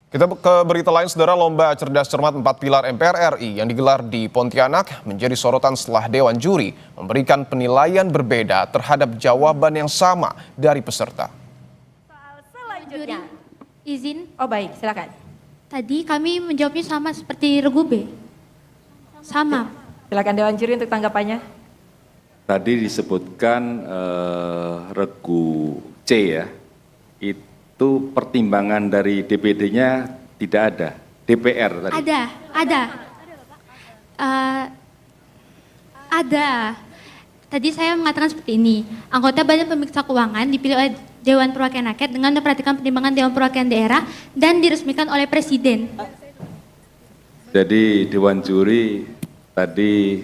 Kita ke berita lain, saudara. Lomba cerdas cermat 4 pilar MPR RI yang digelar di Pontianak menjadi sorotan setelah Dewan Juri memberikan penilaian berbeda terhadap jawaban yang sama dari peserta. Soal selanjutnya, Izin, oh baik, silakan. tadi kami menjawabnya sama seperti Regu B. Sama. Silakan Dewan Juri untuk tanggapannya. Tadi disebutkan regu C ya, itu pertimbangan dari DPD-nya tidak ada, DPR tadi. Ada. Tadi saya mengatakan seperti ini, anggota Badan Pemeriksa Keuangan dipilih oleh Dewan Perwakilan Rakyat dengan memperhatikan pertimbangan Dewan Perwakilan Daerah dan diresmikan oleh Presiden. Jadi Dewan Juri tadi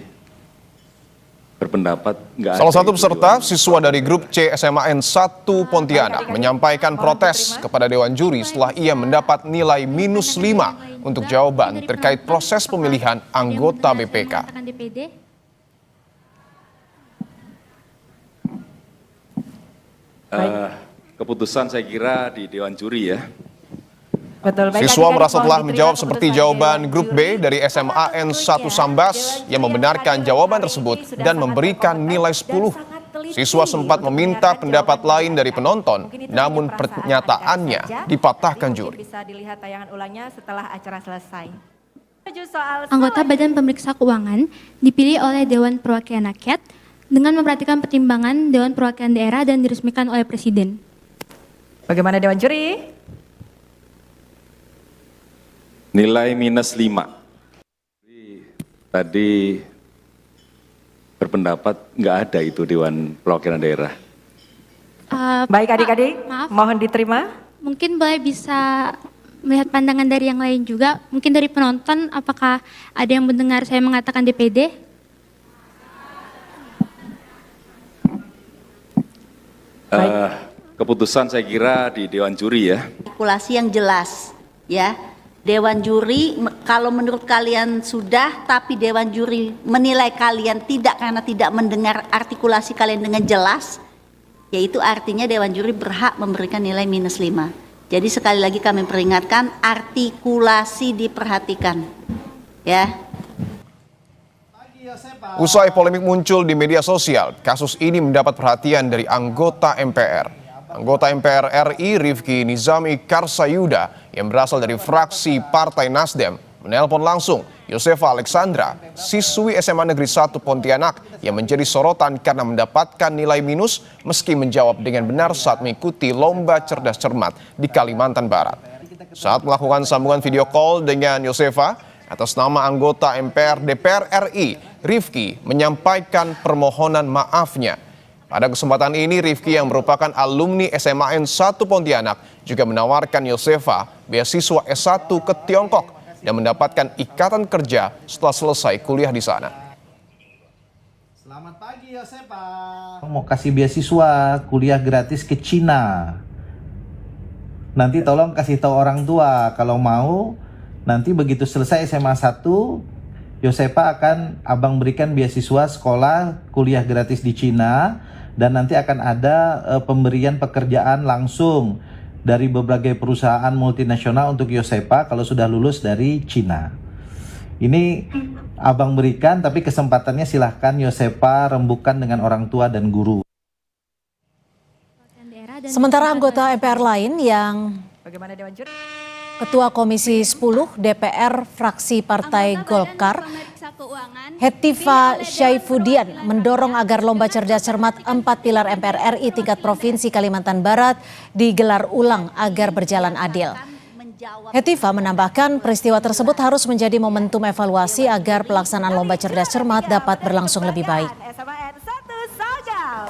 berpendapat nggak ada. Salah satu peserta, siswa dari grup C SMAN 1 Pontianak, menyampaikan protes kepada Dewan Juri setelah ia mendapat nilai -5 untuk jawaban terkait proses pemilihan anggota BPK. Keputusan saya kira di Dewan Juri ya. Betul, baik. Siswa Adik-adik merasa mohon telah diterima menjawab seperti keputusan jawaban Dewan grup B Juri. dari SMAN 1 Sambas yang membenarkan jawaban tersebut dan memberikan nilai 10. Siswa sempat meminta pendapat lain dari penonton, namun pernyataannya dipatahkan juri. Bisa dilihat tayangan ulangnya setelah acara selesai. Anggota Badan Pemeriksa Keuangan dipilih oleh Dewan Perwakilan Rakyat dengan memperhatikan pertimbangan Dewan Perwakilan Daerah dan diresmikan oleh Presiden. Bagaimana Dewan Juri? Nilai -5. Tadi berpendapat nggak ada itu Dewan Perwakilan Daerah. Baik adik-adik, maaf. mohon diterima. Mungkin boleh bisa melihat pandangan dari yang lain juga. Mungkin dari penonton, apakah ada yang mendengar saya mengatakan DPD? Keputusan saya kira di Dewan Juri ya. Artikulasi yang jelas ya. Dewan Juri kalau menurut kalian sudah, tapi Dewan Juri menilai kalian tidak karena tidak mendengar artikulasi kalian dengan jelas, yaitu artinya Dewan Juri berhak memberikan nilai -5. Jadi sekali lagi kami peringatkan, artikulasi diperhatikan ya. Usai polemik muncul di media sosial, kasus ini mendapat perhatian dari anggota MPR. Anggota MPR RI Rifki Nizami Karsayuda yang berasal dari fraksi Partai Nasdem menelpon langsung Yosefa Alexandra, siswi SMA Negeri 1 Pontianak yang menjadi sorotan karena mendapatkan nilai minus meski menjawab dengan benar saat mengikuti lomba cerdas cermat di Kalimantan Barat. Saat melakukan sambungan video call dengan Yosefa, atas nama anggota MPR DPR RI, Rifki menyampaikan permohonan maafnya. Pada kesempatan ini, Rifki yang merupakan alumni SMAN 1 Pontianak juga menawarkan Yosefa beasiswa S1 ke Tiongkok dan mendapatkan ikatan kerja setelah selesai kuliah di sana. Selamat pagi Yosefa. Mau kasih beasiswa kuliah gratis ke Cina. Nanti tolong kasih tahu orang tua kalau mau. Nanti begitu selesai SMA 1, Yosefa akan abang berikan beasiswa sekolah kuliah gratis di Cina. Dan nanti akan ada pemberian pekerjaan langsung dari berbagai perusahaan multinasional untuk Yosefa kalau sudah lulus dari Cina. Ini abang berikan, tapi kesempatannya silahkan Yosefa rembukan dengan orang tua dan guru. Sementara anggota MPR lain yang Bagaimana Dewan Juri? Ketua Komisi 10 DPR fraksi Partai Golkar, Hetifa Syaifudian mendorong agar lomba cerdas cermat 4 pilar MPR RI tingkat provinsi Kalimantan Barat digelar ulang agar berjalan adil. Hetifa menambahkan peristiwa tersebut harus menjadi momentum evaluasi agar pelaksanaan lomba cerdas cermat dapat berlangsung lebih baik. SMAN 1 Sagau.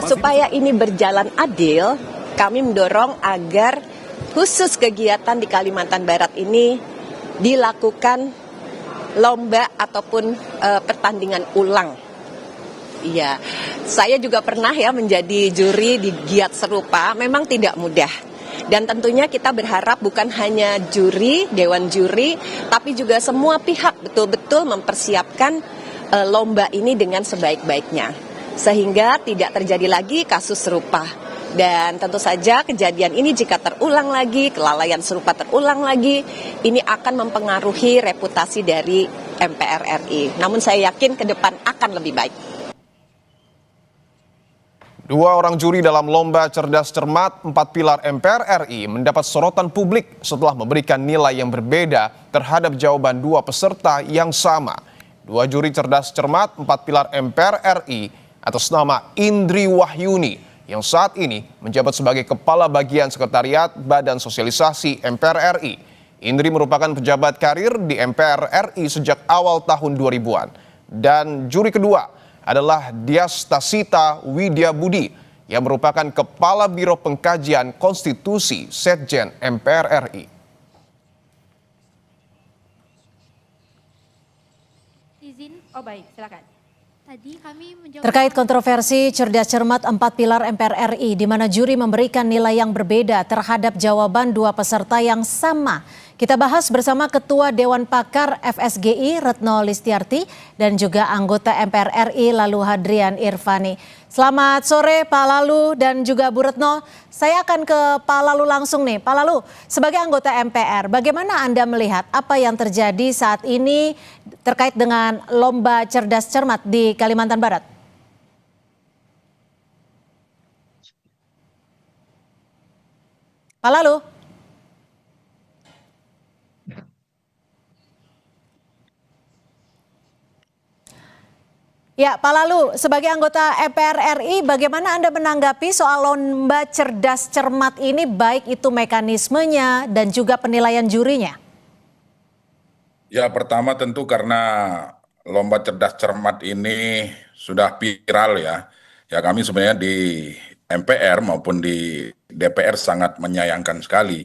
Supaya ini berjalan adil, kami mendorong agar khusus kegiatan di Kalimantan Barat ini dilakukan lomba ataupun pertandingan ulang. Iya, saya juga pernah ya menjadi juri di giat serupa, memang tidak mudah. Dan tentunya kita berharap bukan hanya juri, dewan juri, tapi juga semua pihak betul-betul mempersiapkan lomba ini dengan sebaik-baiknya. Sehingga tidak terjadi lagi kasus serupa. Dan tentu saja kejadian ini jika terulang lagi, kelalaian serupa terulang lagi, ini akan mempengaruhi reputasi dari MPR RI. Namun saya yakin ke depan akan lebih baik. Dua orang juri dalam lomba cerdas cermat 4 pilar MPR RI mendapat sorotan publik setelah memberikan nilai yang berbeda terhadap jawaban dua peserta yang sama. Dua juri cerdas cermat 4 pilar MPR RI atas nama Indri Wahyuni yang saat ini menjabat sebagai Kepala Bagian Sekretariat Badan Sosialisasi MPR RI. Indri merupakan pejabat karir di MPR RI sejak awal tahun 2000-an. Dan juri kedua adalah Diastasita Widya Budi yang merupakan Kepala Biro Pengkajian Konstitusi Setjen MPR RI. Izin, Oh baik, silakan. tadi kami menjawab Terkait kontroversi cerdas cermat 4 pilar MPR RI di mana juri memberikan nilai yang berbeda terhadap jawaban dua peserta yang sama. Kita bahas bersama Ketua Dewan Pakar FSGI Retno Listiarti dan juga anggota MPR RI Lalu Hadrian Irvani. Selamat sore Pak Lalu dan juga Bu Retno. Saya akan ke Pak Lalu langsung nih. Pak Lalu, sebagai anggota MPR, bagaimana Anda melihat apa yang terjadi saat ini terkait dengan lomba cerdas cermat di Kalimantan Barat? Pak Lalu. Ya, Pak Lalu, sebagai anggota MPR RI, bagaimana Anda menanggapi soal lomba cerdas cermat ini, baik itu mekanismenya dan juga penilaian jurinya? Ya, pertama tentu karena lomba cerdas cermat ini sudah viral ya. Ya, kami sebenarnya di MPR maupun di DPR sangat menyayangkan sekali.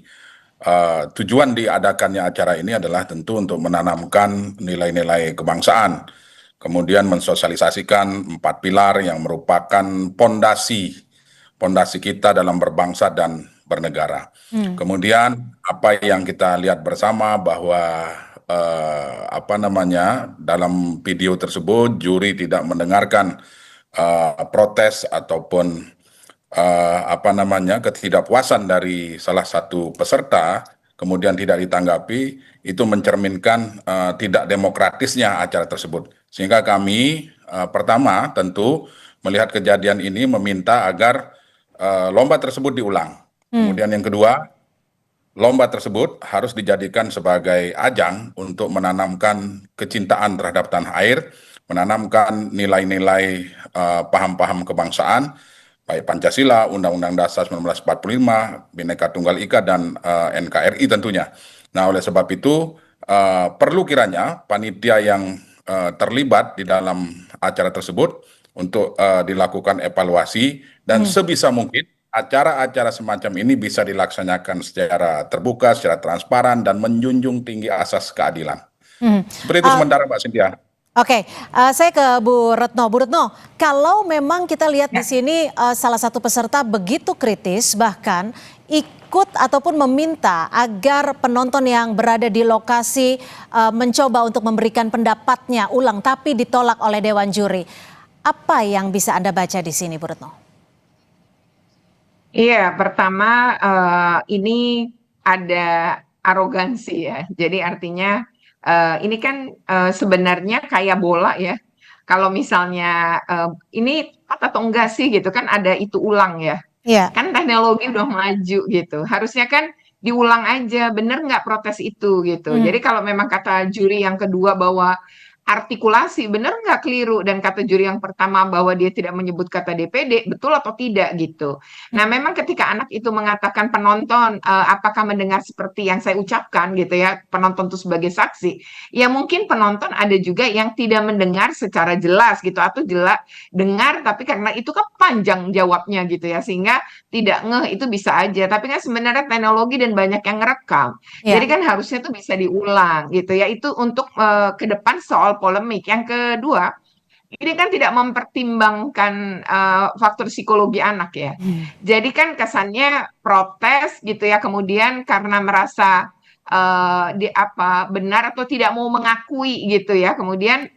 Tujuan diadakannya acara ini adalah tentu untuk menanamkan nilai-nilai kebangsaan. Kemudian mensosialisasikan 4 pilar yang merupakan pondasi kita dalam berbangsa dan bernegara. Kemudian apa yang kita lihat bersama bahwa dalam video tersebut juri tidak mendengarkan protes ataupun ketidakpuasan dari salah satu peserta, kemudian tidak ditanggapi, itu mencerminkan tidak demokratisnya acara tersebut. Sehingga kami pertama tentu melihat kejadian ini meminta agar lomba tersebut diulang. Kemudian yang kedua, lomba tersebut harus dijadikan sebagai ajang untuk menanamkan kecintaan terhadap tanah air, menanamkan nilai-nilai paham-paham kebangsaan, baik Pancasila, Undang-Undang Dasar 1945, Bhinneka Tunggal Ika, dan NKRI tentunya. Nah, oleh sebab itu perlu kiranya panitia yang terlibat di dalam acara tersebut untuk dilakukan evaluasi dan sebisa mungkin acara-acara semacam ini bisa dilaksanakan secara terbuka, secara transparan dan menjunjung tinggi asas keadilan. Seperti itu sementara Mbak Cynthia. Oke, saya ke Bu Retno. Bu Retno, kalau memang kita lihat di sini salah satu peserta begitu kritis, bahkan ikut ataupun meminta agar penonton yang berada di lokasi mencoba untuk memberikan pendapatnya ulang, tapi ditolak oleh Dewan Juri. Apa yang bisa Anda baca di sini, Bu Retno? Iya, pertama ini ada arogansi ya. Jadi artinya ini kan sebenarnya kayak bola ya. Kalau misalnya ini tepat atau enggak sih gitu kan ada itu ulang ya. Iya. Kan teknologi udah maju gitu. Harusnya kan diulang aja, bener nggak protes itu gitu. Jadi kalau memang kata juri yang kedua bahwa artikulasi, bener nggak keliru, dan kata juri yang pertama bahwa dia tidak menyebut kata DPD, betul atau tidak gitu. Nah memang ketika anak itu mengatakan penonton apakah mendengar seperti yang saya ucapkan gitu ya, penonton itu sebagai saksi, ya mungkin penonton ada juga yang tidak mendengar secara jelas gitu, atau jelas dengar tapi karena itu kan panjang jawabnya gitu ya, sehingga tidak ngeh, itu bisa aja. Tapi kan sebenarnya teknologi dan banyak yang ngerekam, jadi kan harusnya tuh bisa diulang gitu ya. Itu untuk ke depan soal polemik. Yang kedua, ini kan tidak mempertimbangkan faktor psikologi anak ya. Jadi kan kesannya protes gitu ya, kemudian karena merasa benar atau tidak mau mengakui gitu ya, kemudian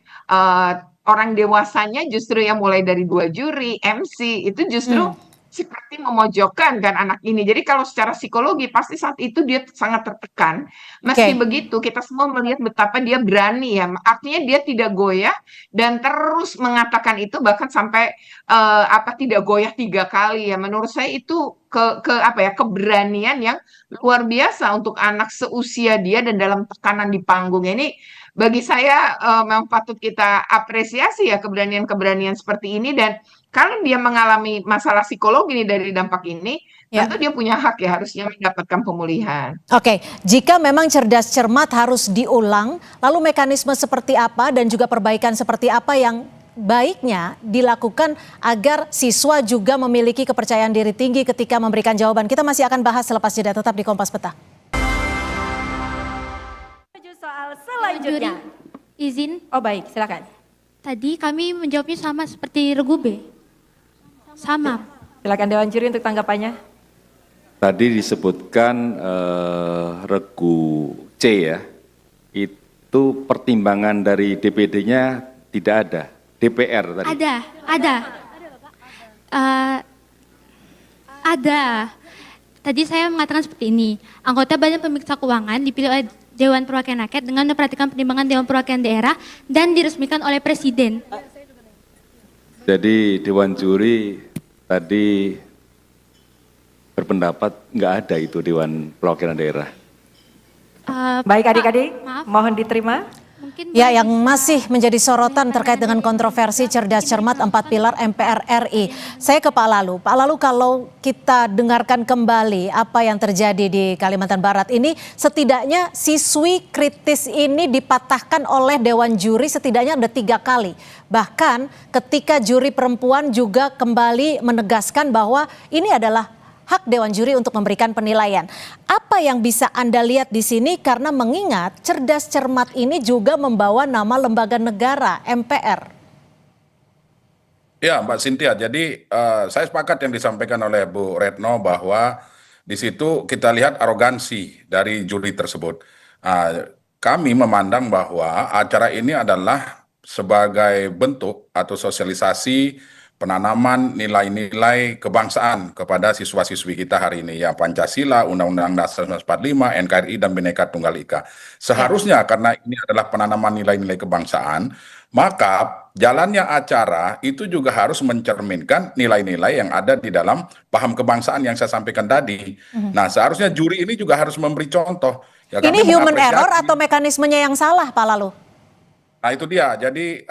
orang dewasanya justru yang mulai dari 2 juri, MC itu justru seperti memojokkan kan anak ini. Jadi kalau secara psikologi pasti saat itu dia sangat tertekan. Meski Oke. begitu kita semua melihat betapa dia berani ya. Artinya dia tidak goyah dan terus mengatakan itu bahkan sampai tidak goyah 3 kali ya. Menurut saya itu keberanian yang luar biasa untuk anak seusia dia dan dalam tekanan di panggung ini. Bagi saya memang patut kita apresiasi ya keberanian-keberanian seperti ini, dan kalau dia mengalami masalah psikologi nih dari dampak ini, Ya. tentu dia punya hak ya harusnya mendapatkan pemulihan. Oke, jika memang cerdas cermat harus diulang, lalu mekanisme seperti apa dan juga perbaikan seperti apa yang baiknya dilakukan agar siswa juga memiliki kepercayaan diri tinggi ketika memberikan jawaban? Kita masih akan bahas selepas jeda, tetap di Kompas Petang. Soal selanjutnya. Izin, Oh baik, silakan. tadi kami menjawabnya sama seperti Regu B. Sama. Silakan Dewan Juri untuk tanggapannya. Tadi disebutkan regu C ya, itu pertimbangan dari DPD-nya tidak ada, DPR tadi. Ada. Ada. Tadi saya mengatakan seperti ini, anggota Badan Pemeriksa Keuangan dipilih oleh Dewan Perwakilan Rakyat dengan memperhatikan pertimbangan Dewan Perwakilan Daerah dan diresmikan oleh Presiden. Jadi Dewan Juri tadi berpendapat nggak ada itu Dewan Perwakilan Daerah. Baik adik-adik, Maaf. mohon diterima. Mungkin Ya, yang masih menjadi sorotan terkait dengan kontroversi cerdas cermat 4 pilar MPR RI. Saya ke Pak Lalu. Pak Lalu, kalau kita dengarkan kembali apa yang terjadi di Kalimantan Barat ini, setidaknya siswi kritis ini dipatahkan oleh Dewan Juri setidaknya ada 3 kali. Bahkan ketika juri perempuan juga kembali menegaskan bahwa ini adalah hak Dewan Juri untuk memberikan penilaian. Apa yang bisa Anda lihat di sini, karena mengingat cerdas cermat ini juga membawa nama lembaga negara MPR. Ya, Mbak Cynthia, jadi saya sepakat yang disampaikan oleh Bu Retno bahwa di situ kita lihat arogansi dari juri tersebut. Kami memandang bahwa acara ini adalah sebagai bentuk atau sosialisasi penanaman nilai-nilai kebangsaan kepada siswa-siswi kita hari ini, ya Pancasila, Undang-Undang Dasar 1945, NKRI, dan Bhinneka Tunggal Ika. Seharusnya karena ini adalah penanaman nilai-nilai kebangsaan, maka jalannya acara itu juga harus mencerminkan nilai-nilai yang ada di dalam paham kebangsaan yang saya sampaikan tadi. Nah, seharusnya juri ini juga harus memberi contoh. Ya, Ini kami human mengapresiasi. error atau mekanismenya yang salah, Pak Lalu? Nah itu dia, jadi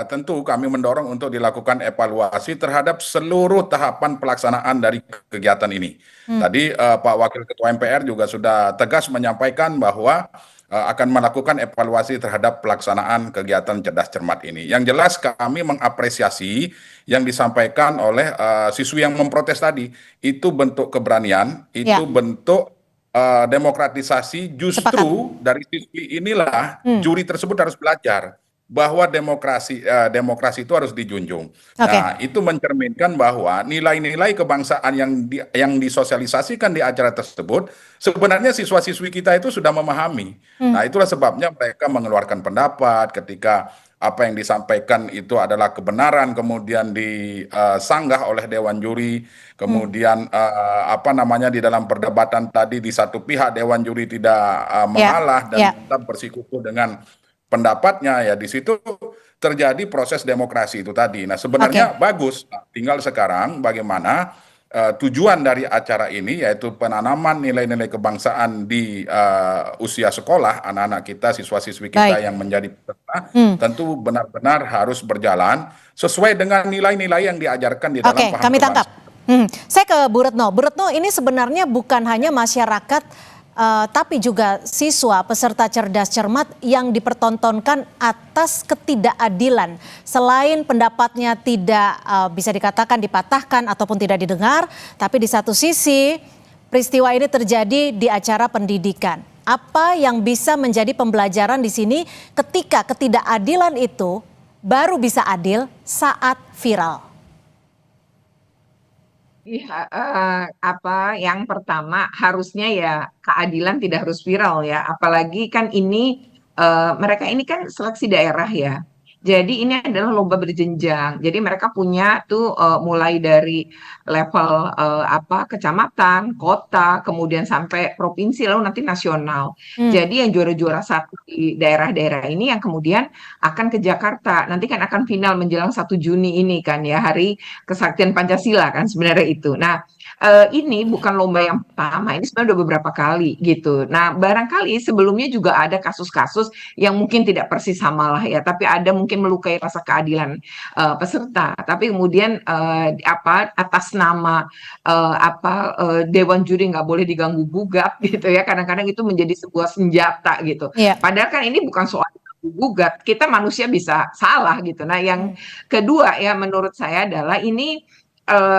tentu kami mendorong untuk dilakukan evaluasi terhadap seluruh tahapan pelaksanaan dari kegiatan ini. Tadi Pak Wakil Ketua MPR juga sudah tegas menyampaikan bahwa akan melakukan evaluasi terhadap pelaksanaan kegiatan cerdas cermat ini. Yang jelas kami mengapresiasi yang disampaikan oleh siswi yang memprotes tadi. Itu bentuk keberanian, itu bentuk demokratisasi. Justru dari siswi inilah juri tersebut harus belajar bahwa demokrasi itu harus dijunjung. Nah, itu mencerminkan bahwa nilai-nilai kebangsaan yang disosialisasikan di acara tersebut sebenarnya siswa-siswi kita itu sudah memahami. Nah, itulah sebabnya mereka mengeluarkan pendapat ketika apa yang disampaikan itu adalah kebenaran, kemudian disanggah oleh Dewan Juri, kemudian di dalam perdebatan tadi di satu pihak Dewan Juri tidak mengalah dan tetap bersikukuh dengan pendapatnya, ya di situ terjadi proses demokrasi itu tadi. Nah, sebenarnya bagus. Nah, tinggal sekarang bagaimana tujuan dari acara ini, yaitu penanaman nilai-nilai kebangsaan di usia sekolah anak-anak kita, siswa-siswi kita yang menjadi peserta, tentu benar-benar harus berjalan sesuai dengan nilai-nilai yang diajarkan di dalam paham kami kebangsaan. tangkap. Saya ke Bu Retno. Bu Retno, ini sebenarnya bukan hanya masyarakat tapi juga siswa peserta cerdas cermat yang dipertontonkan atas ketidakadilan. Selain pendapatnya tidak bisa dikatakan dipatahkan ataupun tidak didengar, tapi di satu sisi peristiwa ini terjadi di acara pendidikan. Apa yang bisa menjadi pembelajaran di sini ketika ketidakadilan itu baru bisa adil saat viral? Iya, yang pertama harusnya ya keadilan tidak harus viral ya, apalagi kan ini mereka ini kan seleksi daerah ya. Jadi ini adalah lomba berjenjang. Jadi mereka punya tuh mulai dari level kecamatan, kota, kemudian sampai provinsi, lalu nanti nasional. Jadi yang juara-juara satu di daerah-daerah ini yang kemudian akan ke Jakarta. Nanti kan akan final menjelang 1 Juni ini kan ya, Hari Kesaktian Pancasila kan sebenarnya itu. Nah, ini bukan lomba yang pertama, ini sebenarnya udah beberapa kali gitu. Nah, barangkali sebelumnya juga ada kasus-kasus yang mungkin tidak persis sama lah ya, tapi ada mungkin melukai rasa keadilan peserta. Tapi kemudian atas nama dewan juri nggak boleh diganggu gugat gitu ya. Kadang-kadang itu menjadi sebuah senjata gitu. Padahal kan ini bukan soal gugat, kita manusia bisa salah gitu. Nah, yang kedua ya menurut saya adalah ini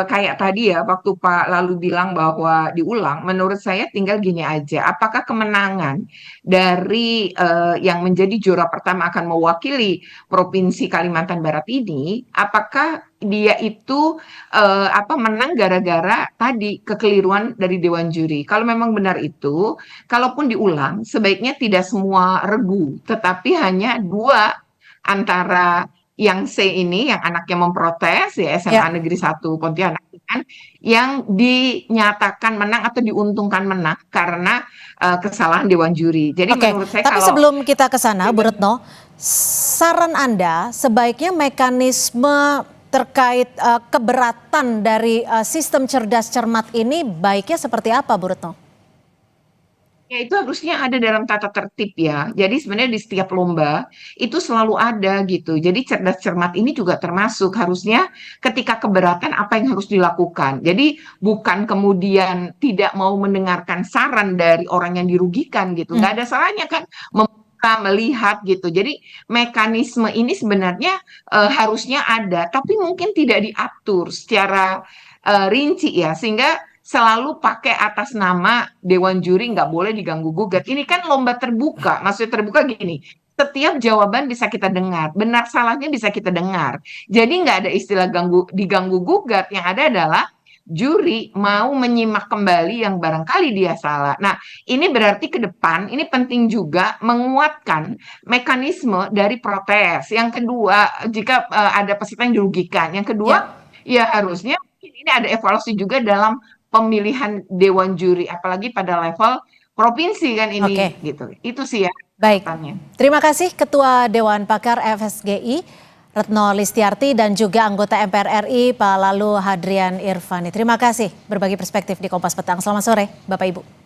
kayak tadi ya waktu Pak Lalu bilang bahwa diulang, menurut saya tinggal gini aja, apakah kemenangan dari yang menjadi juara pertama akan mewakili Provinsi Kalimantan Barat ini, apakah dia itu menang gara-gara tadi kekeliruan dari Dewan Juri. Kalau memang benar itu, kalaupun diulang, sebaiknya tidak semua regu, tetapi hanya 2 antara yang C ini, yang anaknya memprotes ya SMA Negeri 1 Pontianak kan, yang dinyatakan menang atau diuntungkan menang karena kesalahan Dewan Juri. Jadi menurut saya tapi sebelum kita ke sana, Bu Retno, saran Anda sebaiknya mekanisme terkait keberatan dari sistem cerdas cermat ini baiknya seperti apa, Bu Retno? Ya itu harusnya ada dalam tata tertib ya. Jadi sebenarnya di setiap lomba itu selalu ada gitu. Jadi cerdas cermat ini juga termasuk harusnya ketika keberatan apa yang harus dilakukan. Jadi bukan kemudian tidak mau mendengarkan saran dari orang yang dirugikan gitu. Nggak ada salahnya kan membuka, melihat gitu. Jadi mekanisme ini sebenarnya harusnya ada, tapi mungkin tidak diatur secara rinci ya, sehingga selalu pakai atas nama Dewan Juri nggak boleh diganggu gugat. Ini kan lomba terbuka, maksudnya terbuka gini, setiap jawaban bisa kita dengar, benar salahnya bisa kita dengar. Jadi nggak ada istilah diganggu gugat, yang ada adalah juri mau menyimak kembali yang barangkali dia salah. Nah, ini berarti ke depan ini penting juga menguatkan mekanisme dari protes. Yang kedua, jika ada peserta yang dirugikan. Yang kedua, ya harusnya ini ada evaluasi juga dalam pemilihan Dewan Juri, apalagi pada level provinsi kan ini gitu. Itu sih ya. Baik. Terima kasih Ketua Dewan Pakar FSGI Retno Listiarti dan juga anggota MPR RI Pak Lalu Hadrian Irvani. Terima kasih berbagi perspektif di Kompas Petang. Selamat sore Bapak Ibu.